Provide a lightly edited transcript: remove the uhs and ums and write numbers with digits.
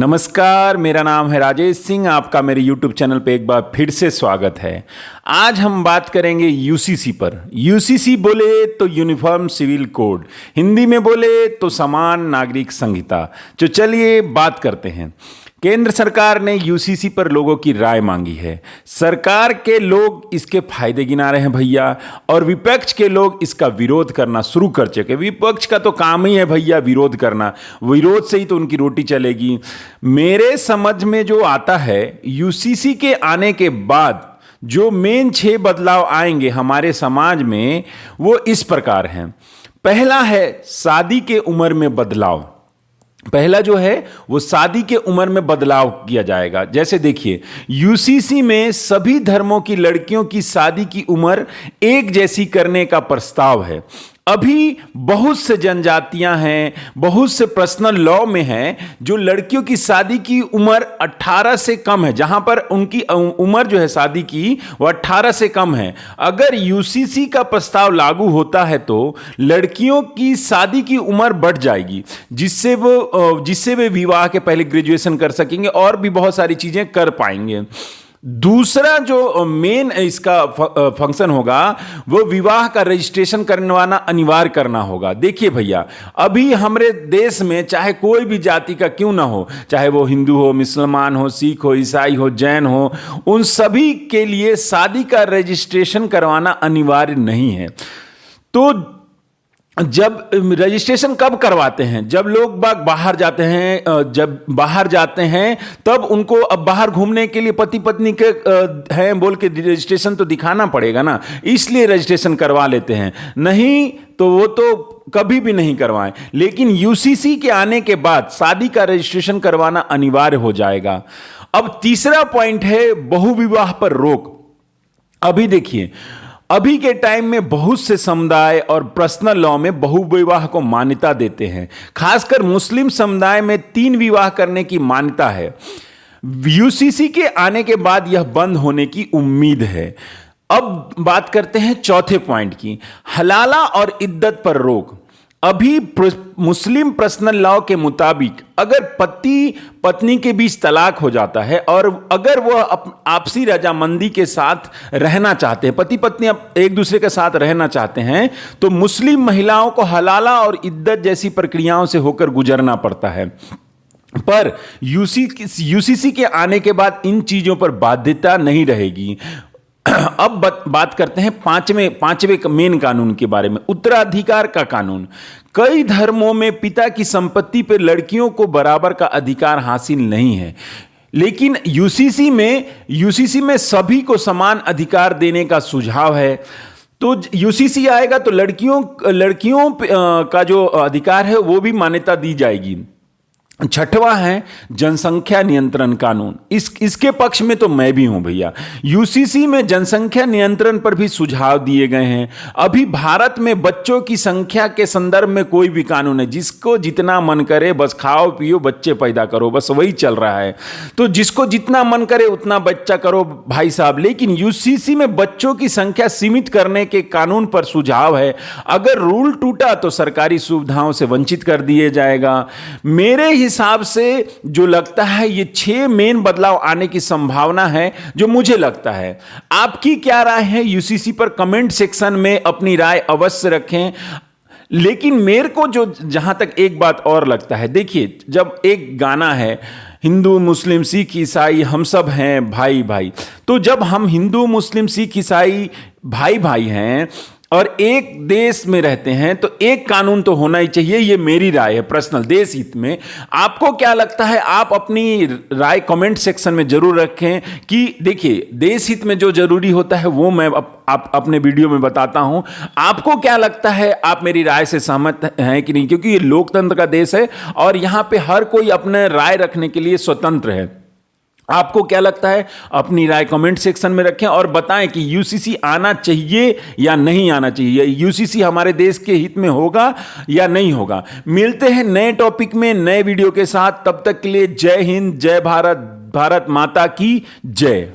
नमस्कार, मेरा नाम है राजेश सिंह। आपका मेरे YouTube चैनल पे एक बार फिर से स्वागत है। आज हम बात करेंगे यूसीसी पर। यूसीसी बोले तो यूनिफॉर्म सिविल कोड, हिंदी में बोले तो समान नागरिक संहिता। तो चलिए बात करते हैं। केंद्र सरकार ने यूसीसी पर लोगों की राय मांगी है। सरकार के लोग इसके फायदे गिना रहे हैं भैया, और विपक्ष के लोग इसका विरोध करना शुरू कर चुके। विपक्ष का तो काम ही है भैया विरोध करना, विरोध से ही तो उनकी रोटी चलेगी। मेरे समझ में जो आता है, यूसीसी के आने के बाद जो मेन 6 बदलाव आएंगे हमारे समाज में, वो इस प्रकार हैं। पहला है शादी के उम्र में बदलाव। पहला जो है वो शादी के उम्र में बदलाव किया जाएगा। जैसे देखिए, यूसीसी में सभी धर्मों की लड़कियों की शादी की उम्र एक जैसी करने का प्रस्ताव है। अभी बहुत से जनजातियां हैं, बहुत से पर्सनल लॉ में हैं जो लड़कियों की शादी की उम्र 18 से कम है, जहां पर उनकी उम्र जो है शादी की वो 18 से कम है। अगर यूसीसी का प्रस्ताव लागू होता है तो लड़कियों की शादी की उम्र बढ़ जाएगी, जिससे वे विवाह के पहले ग्रेजुएशन कर सकेंगे और भी बहुत सारी चीजें कर पाएंगे। दूसरा जो मेन इसका फंक्शन होगा वो विवाह का रजिस्ट्रेशन करवाना अनिवार्य करना होगा। देखिए भैया, अभी हमारे देश में चाहे कोई भी जाति का क्यों ना हो, चाहे वो हिंदू हो, मुसलमान हो, सिख हो, ईसाई हो, जैन हो, उन सभी के लिए शादी का रजिस्ट्रेशन करवाना अनिवार्य नहीं है। तो जब रजिस्ट्रेशन कब करवाते हैं? जब लोग बाहर जाते हैं, जब बाहर जाते हैं तब उनको अब बाहर घूमने के लिए पति पत्नी के हैं बोल के रजिस्ट्रेशन तो दिखाना पड़ेगा ना, इसलिए रजिस्ट्रेशन करवा लेते हैं। नहीं तो वो तो कभी भी नहीं करवाएं। लेकिन यूसीसी के आने के बाद शादी का रजिस्ट्रेशन करवाना अनिवार्य हो जाएगा। अब तीसरा पॉइंट है बहुविवाह पर रोक। अभी देखिए, अभी के टाइम में बहुत से समुदाय और पर्सनल लॉ में बहुविवाह को मान्यता देते हैं। खासकर मुस्लिम समुदाय में 3 विवाह करने की मान्यता है। यूसीसी के आने के बाद यह बंद होने की उम्मीद है। अब बात करते हैं चौथे पॉइंट की, हलाला और इद्दत पर रोक। अभी मुस्लिम पर्सनल लॉ के मुताबिक अगर पति पत्नी के बीच तलाक हो जाता है और अगर वह आपसी रजामंदी के साथ रहना चाहते हैं, पति पत्नी एक दूसरे के साथ रहना चाहते हैं, तो मुस्लिम महिलाओं को हलाला और इद्दत जैसी प्रक्रियाओं से होकर गुजरना पड़ता है। पर यूसीसी के आने के बाद इन चीजों पर बाध्यता नहीं रहेगी। अब बात करते हैं पांचवें मेन कानून के बारे में, उत्तराधिकार का कानून। कई धर्मों में पिता की संपत्ति पर लड़कियों को बराबर का अधिकार हासिल नहीं है, लेकिन यूसीसी में सभी को समान अधिकार देने का सुझाव है। तो यूसीसी आएगा तो लड़कियों का जो अधिकार है वो भी मान्यता दी जाएगी। छठवां है जनसंख्या नियंत्रण कानून। इसके पक्ष में तो मैं भी हूं भैया। यूसीसी में जनसंख्या नियंत्रण पर भी सुझाव दिए गए हैं। अभी भारत में बच्चों की संख्या के संदर्भ में कोई भी कानून है, जिसको जितना मन करे बस खाओ पियो बच्चे पैदा करो, बस वही चल रहा है। तो जिसको जितना मन करे उतना बच्चा करो भाई साहब। लेकिन यूसीसी में बच्चों की संख्या सीमित करने के कानून पर सुझाव है। अगर रूल टूटा तो सरकारी सुविधाओं से वंचित कर दिए जाएगा। मेरे हिसाब से जो लगता है ये 6 मेन बदलाव आने की संभावना है, जो मुझे लगता है। आपकी क्या राय है यूसीसी पर? कमेंट सेक्शन में अपनी राय अवश्य रखें। लेकिन मेरे को जो जहां तक एक बात और लगता है, देखिए, जब एक गाना है हिंदू मुस्लिम सिख ईसाई हम सब हैं भाई भाई, तो जब हम हिंदू मुस्लिम सिख ईसाई भाई भाई हैं और एक देश में रहते हैं तो एक कानून तो होना ही चाहिए। ये मेरी राय है पर्सनल, देश हित में। आपको क्या लगता है? आप अपनी राय कमेंट सेक्शन में जरूर रखें कि देखिए, देश हित में जो जरूरी होता है वो मैं अपने वीडियो में बताता हूं। आपको क्या लगता है? आप मेरी राय से सहमत हैं कि नहीं? क्योंकि ये लोकतंत्र का देश है और यहां पे हर कोई अपने राय रखने के लिए स्वतंत्र है। आपको क्या लगता है? अपनी राय कमेंट सेक्शन में रखें और बताएं कि यूसीसी आना चाहिए या नहीं आना चाहिए। यूसीसी हमारे देश के हित में होगा या नहीं होगा। मिलते हैं नए टॉपिक में नए वीडियो के साथ। तब तक के लिए जय हिंद, जय भारत, भारत माता की जय।